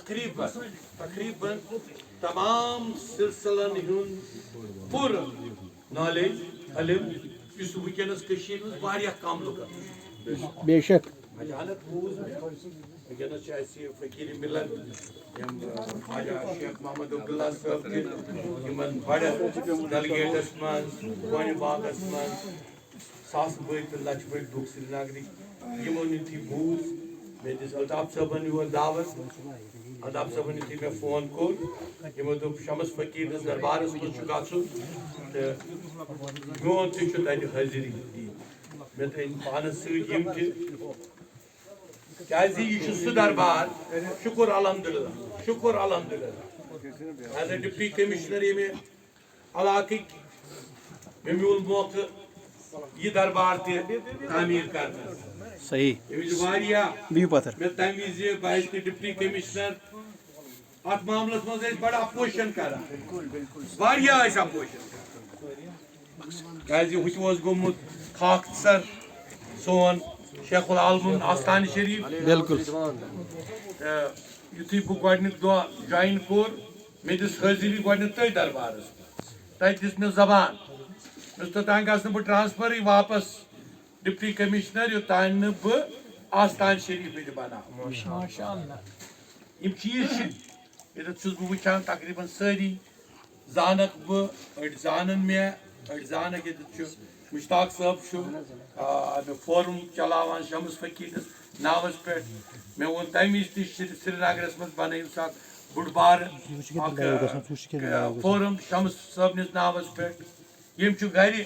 تقریباً تمام سلسلن ہند پور نالیج علم اس ونکس کم لکن بے شک اچانک بوز ونکس فقیر ملت خواجہ شیخ محمد عبداللہ صاحب بڑ ڈلگیٹس من بونہ باغس من ساس بڑ تو لچھ بڑ لوگ سری نگرک یتھی بوز مے دس الطاف صٲبن یور دعوت الطاف صٲبن یتھی مے فون کور یمو دوٚپ شمس فقیر دربارس مز گژھُن تہٕ میون تہِ چھُ تتہِ حٲضری مے تھٲے پانس سۭتۍ یم تہِ کیازِ یہ چھُ سُہ دربار شکر الحمدللہ ایز اے ڈپٹی کمشنر ییٚمہِ علاقٕکۍ مےٚ میوٗل موقعہٕ یہ دربار تہِ تعمیٖر کرنس صحیح بِہِو پتھر مےٚ تمہِ وِزِ بہٕ تہِ ڈپٹی کمشنر اتھ معاملس منٛز ٲسۍ بڑٕ اپوزِشن کران واریاہ ٲسۍ اپوزِشن کیازِ ہُتہِ اوس گوٚمُت خاکسر سون شیخ العالمُن آستانہِ شریف بالکل یُتھُے بہٕ گۄڈنیُک دۄہ جوین کوٚر مےٚ دِژ حٲضری گۄڈنیُک تٔتھۍ دربارس تتہِ دِژ مےٚ زبان توٚتانۍ گژھٕ نہٕ بہٕ ٹرانسفرٕے واپس ڈپٹی کمشنر یوٚتانۍ نہٕ بہٕ آستان شریف ییٚتہِ بناو یم چیٖز چھِ ییٚتٮ۪تھ چھُس بہٕ وٕچھان تقریٖباً سٲری زانکھ بہٕ أڑۍ زانن مےٚ أڑۍ زانکھ ییٚتٮ۪تھ چھُ مشتاق صٲب چھُ مےٚ فورم چلاوان شمس فقیٖرس ناوس پٮ۪ٹھ مےٚ ووٚن تمہِ وِزِ تہِ سری نگرس منٛز بنٲیِو سا بوٚڑ بارٕ فورم شمس صٲبنِس ناوس پٮ۪ٹھ یٔمۍ چھُ گرِ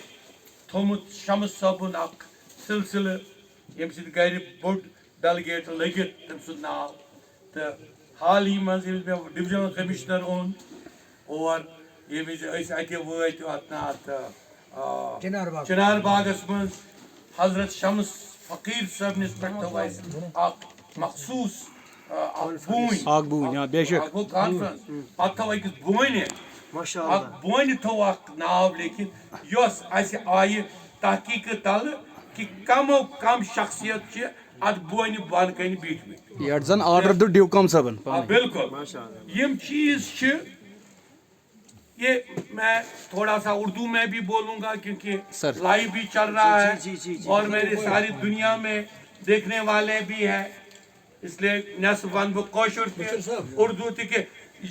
تھوٚمُت شمس صٲبُن اکھ سلسلہٕ ییٚمہِ سۭتۍ گرِ بوٚڑ ڈلگیٹ لٔگِتھ تٔمۍ سُنٛد ناو تہٕ حالٕے منٛز ییٚلہِ مےٚ ڈِوجنل کمشنر اوٚن اور ییٚمہِ وِزِ أسۍ اَتہِ وٲتۍ اتھ چنار باغس منٛز حضرت شمس فقیٖر صٲبنِس پٮ۪ٹھ تھٲو اَسہِ اکھ مخصوٗص اکھ بوٗنۍ بے شک کانفرنس پتہٕ تھٲو أکِس بونہِ اکھ بونہِ تھوٚو اکھ ناو لیکھِتھ یۄس اَسہِ آیہِ تحقیٖقہٕ تلہٕ کہِ کمو کم شخصیت چھِ اتھ بونہِ بۄنہٕ کنہِ بیٖٹھمٕتۍ یتھ زن آرڈر دیُت ڈیوکم صٲبن بالکل یم چیز چھِ یہ میں تھوڑا سا اردو میں بھی بولوں گا کیونکہ لائیو بھی چل رہا ہے اور میری ساری دنیا میں دیکھنے والے بھی ہیں اس لیے نصف ون بہ کٲشُر تہِ اردو تہِ کہ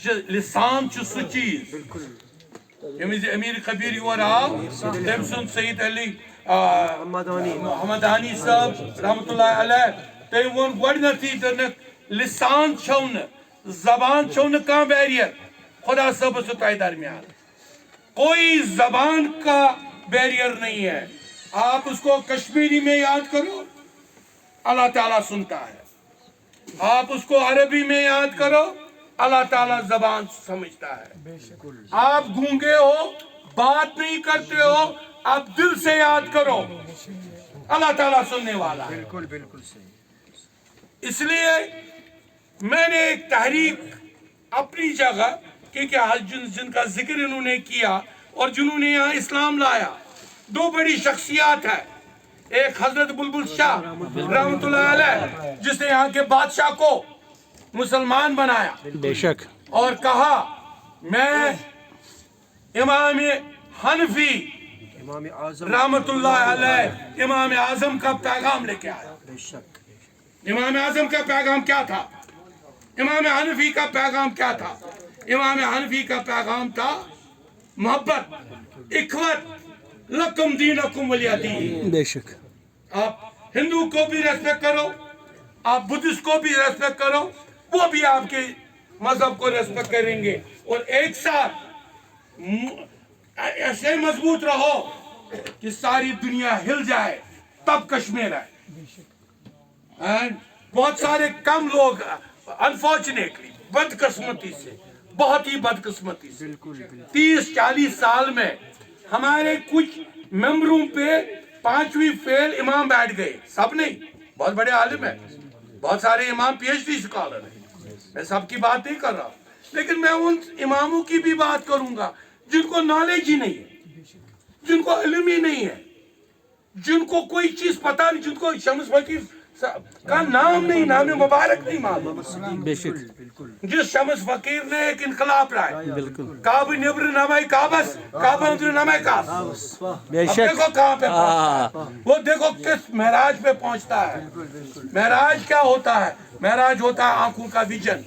یہ لسان چھُ سُہ چیز ییٚمہِ وِزِ امیر خبیر یور آو تٔمۍ سُنٛد سعید علی محمدانی صٲب رحمتہ اللہ علیہ تٔمۍ ووٚن گۄڈنیٚتھٕے دوٚپنکھ لسان چھو نہٕ زبان چھو نہٕ کانٛہہ بیریر خدا صٲبس و تۄہہِ درمیان کوئی زبان کا بیریر نہیں ہے آپ اس کو کشمیری میں یاد کرو اللہ تعالیٰ سنتا ہے آپ اس کو عربی میں یاد کرو اللہ تعالیٰ زبان سمجھتا ہے آپ گونگے ہو بات نہیں کرتے ہو آپ دل سے یاد کرو اللہ تعالیٰ سننے والا ہے بالکل صحیح اس لیے میں نے ایک تحریک اپنی جگہ کیونکہ جن کا ذکر انہوں نے کیا اور جنہوں نے یہاں اسلام لایا دو بڑی شخصیات ہیں ایک حضرت بلبل شاہ رحمت اللہ علیہ جس نے یہاں کے بادشاہ کو مسلمان بنایا بے شک اور کہا میں امام حنفی رحمت اللہ علیہ امام اعظم کا پیغام لے کے آیا امام اعظم کا پیغام کیا تھا امام حنفی کا پیغام کیا تھا امام حنفی کا پیغام تھا محبت اخوت لکم دینکم ولی دین بے شک آپ ہندو کو بھی ریسپیکٹ کرو آپ بدھسٹ کو بھی ریسپیکٹ کرو وہ بھی آپ کے مذہب کو ریسپیکٹ کریں گے اور ایک ساتھ ایسے مضبوط رہو کہ ساری دنیا ہل جائے تب کشمیر ہے بہت سارے کم لوگ انفارچونیٹلی بدقسمتی سے بہت ہی بدقسمتی سے 30-40 سال میں ہمارے کچھ ممبروں پہ 5ویں فیل امام بیٹھ گئے سب نہیں بہت بڑے عالم ہیں بہت سارے امام پی ایچ ڈی اسکالر ہیں میں سب کی بات نہیں کر رہا لیکن میں ان اماموں کی بھی بات کروں گا جن کو نالج ہی نہیں ہے جن کو علم ہی نہیں ہے جن کو کوئی چیز پتا نہیں جن کو شمس فقیر کا نام نہیں، نام مبارک نہیں معلوم. بے شک جس شمس فقیر نے ایک انقلاب لائے، بالکل کعبہ نیبر نامہ کعبس، کعبہ اندر نامہ کعب. بے اب شک دیکھو کہاں پہ پہنچتا ہے وہ، دیکھو کس معراج پہ پہنچتا ہے. معراج کیا ہوتا ہے؟ معراج ہوتا ہے آنکھوں کا ویژن.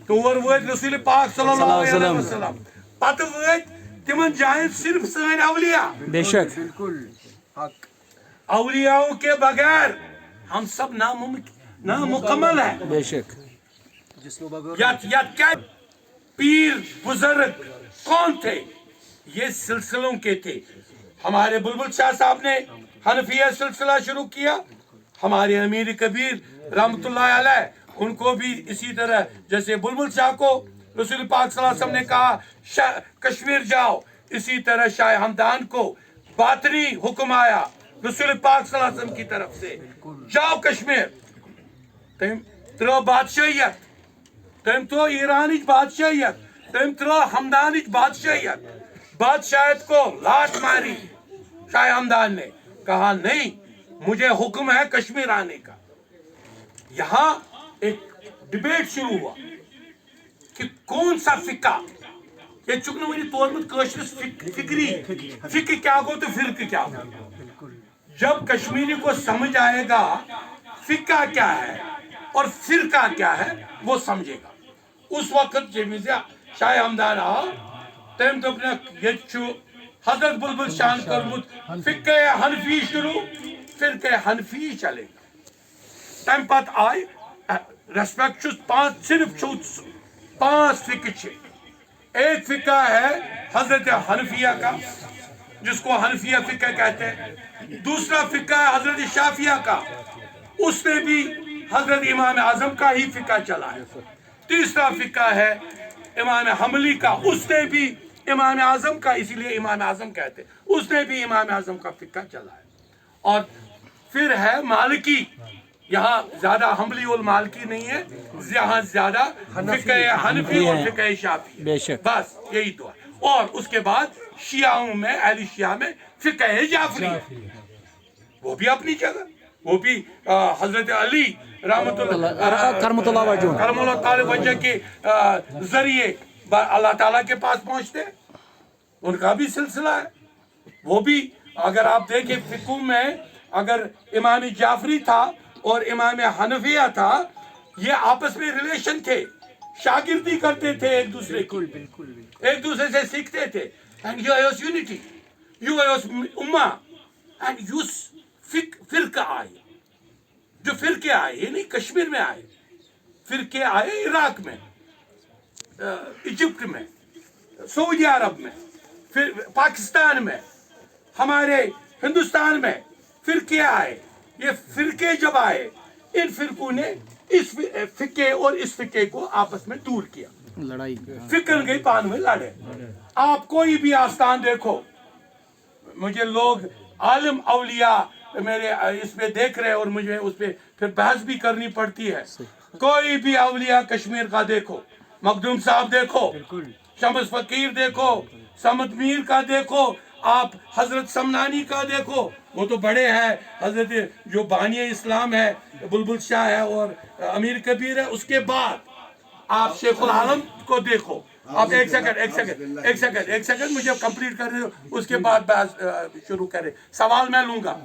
تو اور وٲتۍ رسول پاک صلی اللہ علیہ وسلم، پتہ وٲتۍ تمن جائیں صرف سٲنۍ اولیاء. بے شک اولیاؤں کے بغیر ہم سب نامکمل ہیں. بے شک یا کیا پیر بزرگ کون تھے؟ یہ سلسلوں کے تھے. ہمارے بلبل شاہ صاحب نے حنفیہ سلسلہ شروع کیا، ہمارے امیر کبیر رحمت اللہ علیہ ان کو بھی اسی طرح، جیسے بلبل شاہ کو رسول پاک صلی اللہ علیہ وسلم نے کہا کشمیر جاؤ، اسی طرح شاہ ہمدان کو باطنی حکم آیا رسول پاک صلی اللہ علیہ وسلم کی طرف سے، جاؤ کشمیر. تم ترو بادشاہیت، تم تو ایرانچ بادشاہیت، تم ترو ہمدانچ بادشاہیت. بادشاہت کو لات ماری شاہ ہمدان نے، کہا نہیں مجھے حکم ہے کشمیر آنے کا. یہاں ایک ڈبیٹ شروع ہوا کہ کون سا فقہ، یہ چکن ونی تورمت کشمیر فکری، فقہ کیا گو تو فرقہ کیا گو. جب کشمیری کو سمجھ آئے گا فقہ کیا ہے اور فرقہ کیا ہے وہ سمجھے گا. اس وقت جب شاہ ہمدان آ تم دپنا یہ حضرت بلبل شاہ کرمت فقہ حنفی شروع، فرقہ حنفی چلے گا. تم پت آئی ریسپیکٹ صرف پانچ فقہ چھ. ایک فقہ ہے حضرت حنفیہ کا جس کو حنفیہ فقہ کہتے ہیں. دوسرا فقہ ہے حضرت شافعیہ کا، اس نے بھی حضرت امام اعظم کا ہی فقہ چلا ہے. تیسرا فقہ ہے امام حنبلی کا، اس نے بھی امام اعظم کا، اسی لیے امام اعظم کہتے ہیں، اس نے بھی امام اعظم کا فقہ چلا ہے. اور پھر ہے مالکی. یہاں زیادہ حنبلی اور مالکی نہیں ہے، یہاں زیادہ فقہ حنفی اور فقہ شافعی. بے شک بس یہی تو ہے. اور اس کے بعد شیعوں میں، اہل شیعہ میں فقہ جعفری، وہ بھی اپنی جگہ، وہ بھی حضرت علی رحمت اللہ کرمت اللہ وجہ کرم اللہ تعالی وجہ کے ذریعے اللہ تعالیٰ کے پاس پہنچتے ہیں. ان کا بھی سلسلہ ہے. وہ بھی اگر آپ دیکھیں فقہ میں، اگر امام جعفری تھا اور امام حنفیہ تھا، یہ آپس میں ریلیشن تھے، شاگردی کرتے تھے ایک دوسرے کی، ایک دوسرے سے سیکھتے تھے. اینڈ یہ اس یونٹی، یہ اس امہ. اینڈ یس فرقہ آئے، جو فرقے آئے یہ نہیں کشمیر میں آئے، فرقے آئے عراق میں، ایجپٹ میں، سعودی عرب میں، پھر پاکستان میں، ہمارے ہندوستان میں فرقے آئے. یہ فرقے جب آئے، ان فرقوں نے اس فقے اور اس فقے کو آپس میں دور کیا، لڑائی فکر گئی پان میں لڑے. آپ کوئی بھی آستان دیکھو، مجھے لوگ عالم اولیاء میرے اس پہ دیکھ رہے اور مجھے اس پہ پھر بحث بھی کرنی پڑتی ہے. کوئی بھی اولیاء کشمیر کا دیکھو، مخدوم صاحب دیکھو، شمس فقیر دیکھو، سمد میر کا دیکھو، آپ حضرت سمنانی کا دیکھو، وہ تو بڑے ہیں. حضرت جو بانی اسلام ہے بلبل شاہ ہے اور امیر کبیر ہے. اس کے بعد آپ شیخ العالم کو دیکھو. آپ ایک سیکنڈ مجھے کمپلیٹ کر رہے ہو، اس کے بعد بحث شروع کریں. سوال میں لوں گا.